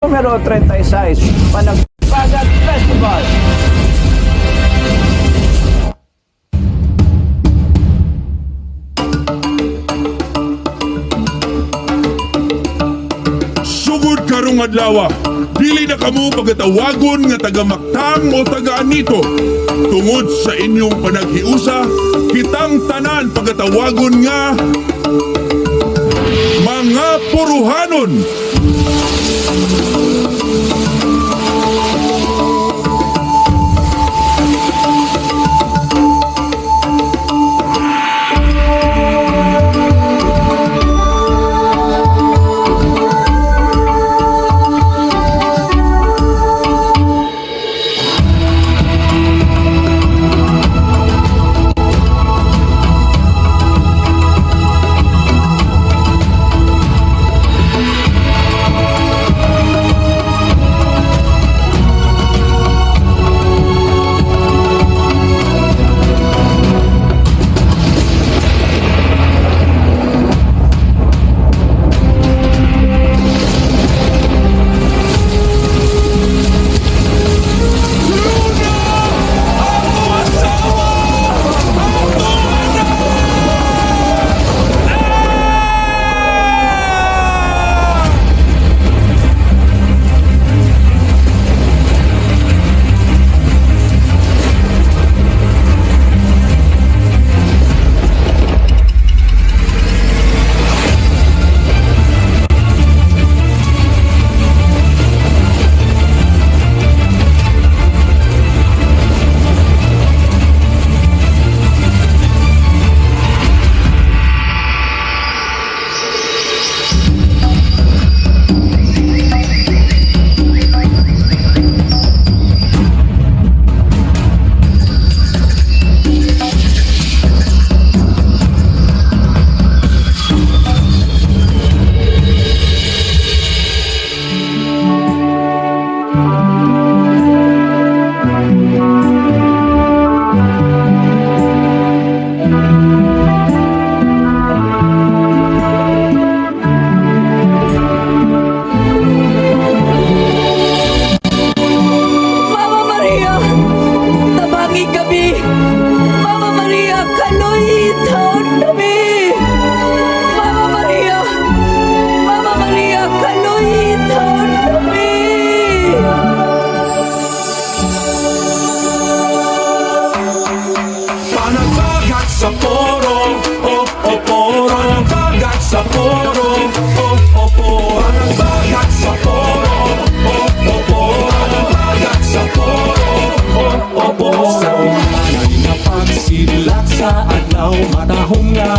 Numero 36, Panagbagat Festival. Sugod karong adlaw, dili na kamo pagatawagon nga taga-Mactang o taga-Anito. Tungod sa inyong panaghiusa, kitang tanan pagatawagon nga mga puruhanon.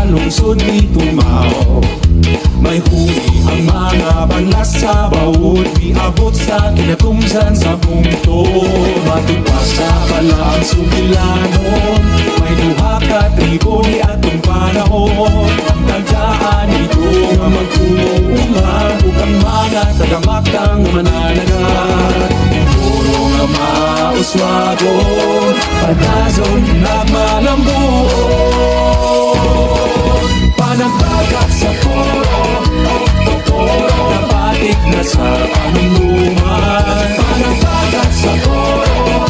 Lungsod ni Tumaw, may huli ang mga banlas sa bawod, miabot sa kinatumsan sa bungtod. Matupas sa palang sugilanon, may duha ka tribo ni atong panahon. Tagdaan ito nga magtuungan, bukang mga taga-Mactang mananagat. Puro nga mauswagon, panazon na malambot. Panagbagat sa poro, napatik na sa panunungan. Panagbagat sa poro,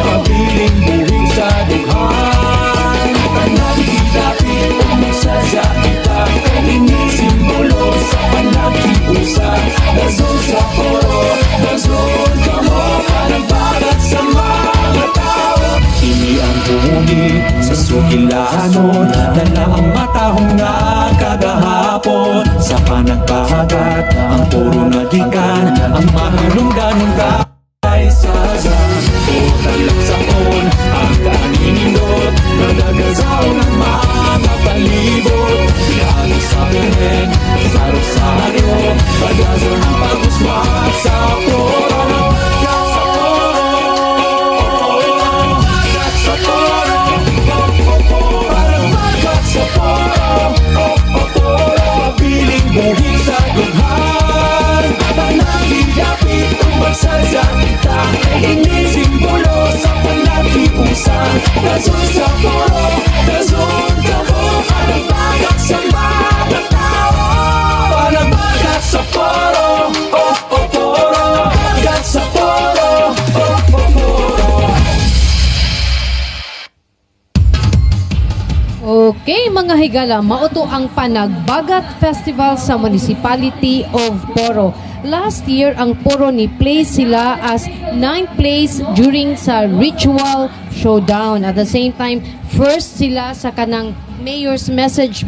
pabiling buhing sa dughan. Panagdidapit o magsasakita, kanini-simbolo sa panagkiusa. Dazon sa poro, dazon ka mo. Panagbagat sa mga tao, ini ang buhungi sa sugilanon. Dala ang matahong na kagahapon. Sa panagbagat ang puro nagikan, ang mahalungganong kay Saza. O talaksaon ang kaninindot, nagagasaw ng mga palibot. Yan sa pihen, sa rosaryo, pag-aso ng pag-uswag sa poro. Buhing sa dughan, panagigapit ang magsasakit. Okay, mga higala, mauto ang Panagbagat Festival sa Municipality of Poro. Last year, ang Poro ni place sila as 9th place during sa ritual showdown. At the same time, first sila sa kanang Mayor's Message